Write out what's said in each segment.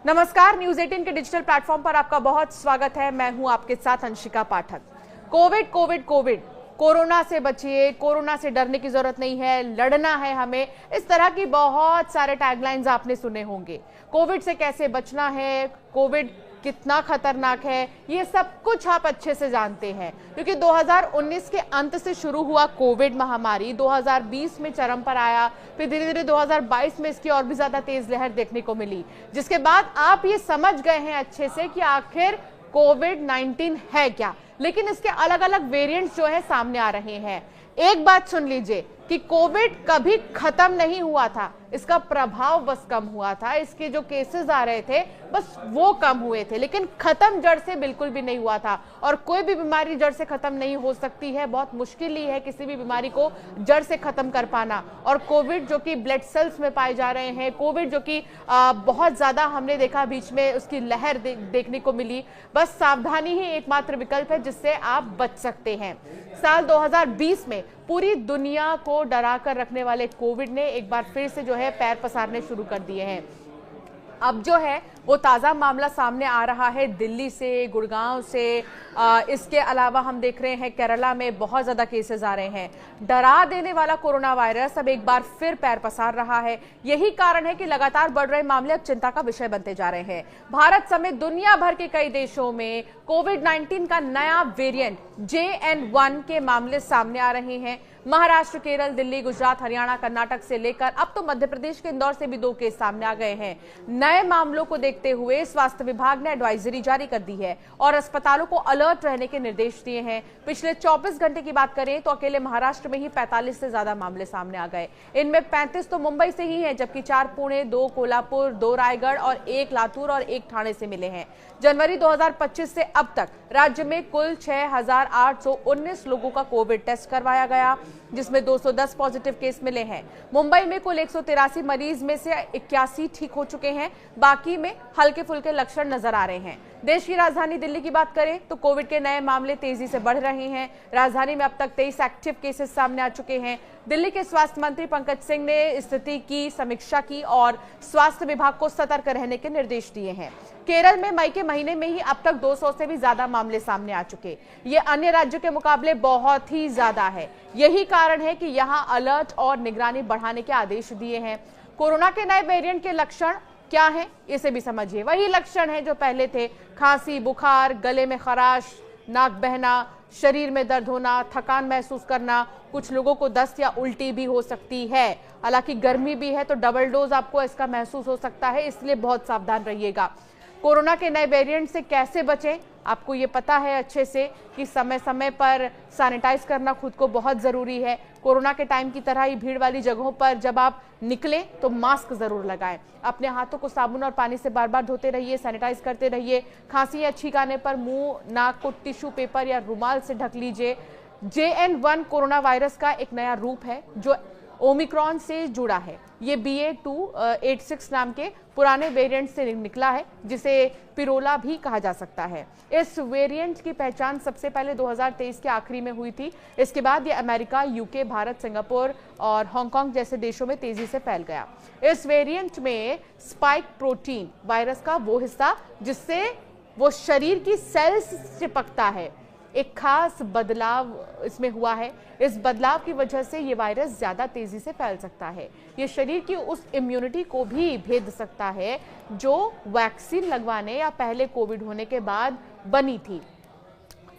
नमस्कार, न्यूज 18 के digital platform पर आपका बहुत स्वागत है। मैं हूं आपके साथ अंशिका पाठक। कोविड कोरोना से बचिए, कोरोना से डरने की जरूरत नहीं है, लड़ना है हमें। इस तरह की बहुत सारे टैगलाइंस आपने सुने होंगे। कोविड से कैसे बचना है, कोविड कितना खतरनाक है, ये सब कुछ आप अच्छे से जानते हैं, क्योंकि 2019 के अंत से शुरू हुआ कोविड महामारी 2020 में चरम पर आया। फिर धीरे धीरे 2022 में इसकी और भी ज्यादा तेज लहर देखने को मिली, जिसके बाद आप ये समझ गए हैं अच्छे से कि आखिर कोविड-19 है क्या। लेकिन इसके अलग अलग वेरिएंट्स जो है सामने आ रहे हैं। एक बात सुन लीजिए कि कोविड कभी खत्म नहीं हुआ था, इसका प्रभाव बस कम हुआ था। इसके जो केसेस आ रहे थे बस वो कम हुए थे, लेकिन खत्म जड़ से बिल्कुल भी नहीं हुआ था। और कोई भी बीमारी जड़ से खत्म नहीं हो सकती है, बहुत मुश्किल ही है किसी भी बीमारी को जड़ से खत्म कर पाना। और कोविड जो कि ब्लड सेल्स में पाए जा रहे हैं, कोविड जो कि बहुत ज्यादा हमने देखा बीच में उसकी लहर देखने को मिली। बस सावधानी ही एकमात्र विकल्प है जिससे आप बच सकते हैं। साल 2020 में पूरी दुनिया को डरा कर रखने वाले कोविड ने एक बार फिर से जो है पैर पसारने शुरू कर दिए हैं। अब जो है वो ताज़ा मामला सामने आ रहा है दिल्ली से, गुड़गांव से। इसके अलावा हम देख रहे हैं केरला में बहुत ज़्यादा केसेस आ रहे हैं। डरा देने वाला कोरोना वायरस अब एक बार फिर पैर पसार रहा है। यही कारण है कि लगातार बढ़ रहे मामले अब चिंता का विषय बनते जा रहे हैं। भारत समेत दुनिया भर के कई देशों में कोविड-19 का नया वेरिएंट JN1 के मामले सामने आ रहे हैं। महाराष्ट्र, केरल, दिल्ली, गुजरात, हरियाणा, कर्नाटक से लेकर अब तो मध्य प्रदेश के इंदौर से भी 2 केस सामने आ गए हैं। नए मामलों को देखते हुए स्वास्थ्य विभाग ने एडवाइजरी जारी कर दी है और अस्पतालों को अलर्ट रहने के निर्देश दिए हैं। पिछले 24 घंटे की बात करें तो अकेले महाराष्ट्र में ही 45 से ज्यादा मामले सामने आ गए। इनमें 35 तो मुंबई से ही हैं, जबकि 4 पुणे, 2 कोल्हापुर, 2 रायगढ़ और 1 लातूर और 1 ठाणे से मिले हैं। जनवरी 2025 से अब तक राज्य में कुल 6,819 लोगों का कोविड टेस्ट करवाया गया, जिसमें 210 पॉजिटिव केस मिले हैं। मुंबई में कुल 183 मरीज में से 81 ठीक हो चुके हैं, बाकी में हल्के फुल्के लक्षण नजर आ रहे हैं। देश की राजधानी दिल्ली की बात करें तो कोविड के नए मामले तेजी से बढ़ रहे हैं। राजधानी में अब तक 23 एक्टिव केसेस सामने आ चुके हैं। दिल्ली के स्वास्थ्य मंत्री पंकज सिंह ने स्थिति की समीक्षा की और स्वास्थ्य विभाग को सतर्क रहने के निर्देश दिए हैं। केरल में मई के महीने में ही अब तक 200 से भी ज्यादा मामले सामने आ चुके। ये अन्य राज्यों के मुकाबले बहुत ही ज्यादा है। यही कारण है कि यहाँ अलर्ट और निगरानी बढ़ाने के आदेश दिए हैं। कोरोना के नए वेरिएंट के लक्षण क्या है, इसे भी समझिए। वही लक्षण है जो पहले थे: खांसी, बुखार, गले में खराश, नाक बहना, शरीर में दर्द होना, थकान महसूस करना, कुछ लोगों को दस्त या उल्टी भी हो सकती है। हालांकि गर्मी भी है तो डबल डोज आपको इसका महसूस हो सकता है, इसलिए बहुत सावधान रहिएगा। कोरोना के नए वेरिएंट से कैसे बचें, आपको ये पता है अच्छे से कि समय समय पर सैनिटाइज करना खुद को बहुत ज़रूरी है। कोरोना के टाइम की तरह ही भीड़ वाली जगहों पर जब आप निकलें तो मास्क ज़रूर लगाएं। अपने हाथों को साबुन और पानी से बार बार धोते रहिए, सैनिटाइज करते रहिए। खांसी या छींक आने पर मुंह, नाक को टिश्यू पेपर या रुमाल से ढक लीजिए। JN1 कोरोना वायरस का एक नया रूप है जो ओमिक्रॉन से जुड़ा है। ये BA.2.86 नाम के पुराने वेरिएंट से निकला है, जिसे पिरोला भी कहा जा सकता है। इस वेरिएंट की पहचान सबसे पहले 2023 के आखिरी में हुई थी। इसके बाद ये अमेरिका, UK, भारत, सिंगापुर और हांगकांग जैसे देशों में तेजी से फैल गया। इस वेरिएंट में स्पाइक प्रोटीन, वायरस का वो हिस्सा जिससे वो शरीर की सेल्स से चिपकता है, एक खास बदलाव इसमें हुआ है। इस बदलाव की वजह से ये वायरस ज्यादा तेजी से फैल सकता है। ये शरीर की उस इम्यूनिटी को भी भेद सकता है जो वैक्सीन लगवाने या पहले कोविड होने के बाद बनी थी।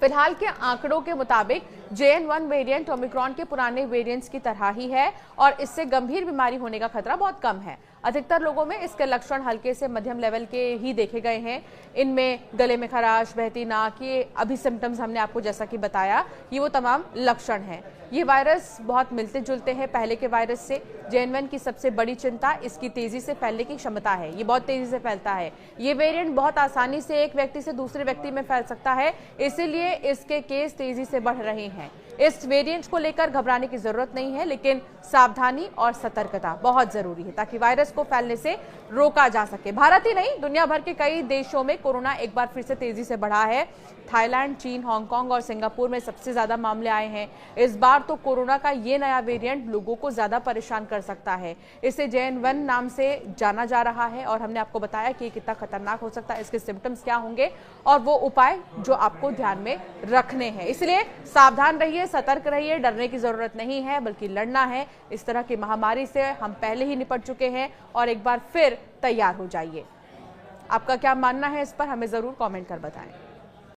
फिलहाल के आंकड़ों के मुताबिक JN1 वेरिएंट ओमिक्रॉन के पुराने वेरिएंट्स की तरह ही है और इससे गंभीर बीमारी होने का खतरा बहुत कम है। अधिकतर लोगों में इसके लक्षण हल्के से मध्यम लेवल के ही देखे गए हैं। इनमें गले में खराश, बहती नाक, ये अभी सिम्टम्स हमने आपको जैसा कि बताया, ये वो तमाम लक्षण हैं। ये वायरस बहुत मिलते जुलते हैं पहले के वायरस से। JN1 की सबसे बड़ी चिंता इसकी तेजी से फैलने की क्षमता है। ये बहुत तेजी से फैलता है। ये वेरिएंट बहुत आसानी से एक व्यक्ति से दूसरे व्यक्ति में फैल सकता है, इसीलिए इसके केस तेजी से बढ़ रहे हैं। इस वेरिएंट को लेकर घबराने की जरूरत नहीं है, लेकिन सावधानी और सतर्कता बहुत जरूरी है ताकि वायरस को फैलने से रोका जा सके। भारत ही नहीं, दुनिया भर के कई देशों में कोरोना एक बार फिर से तेजी से बढ़ा है। थाईलैंड, चीन, हांगकांग और सिंगापुर में सबसे ज्यादा मामले आए हैं। इस बार तो कोरोना का ये नया वेरिएंट लोगों को ज्यादा परेशान कर सकता है। इसे JN.1 नाम से जाना जा रहा है और हमने आपको बताया कि कितना खतरनाक हो सकता है, इसके सिम्टम्स क्या होंगे और वो उपाय जो आपको ध्यान में रखने हैं। इसलिए सावधान रहिए, सतर्क रहिए, डरने की जरूरत नहीं है बल्कि लड़ना है। इस तरह की महामारी से हम पहले ही निपट चुके हैं और एक बार फिर तैयार हो जाइए। आपका क्या मानना है इस पर हमें जरूर कमेंट कर बताएं।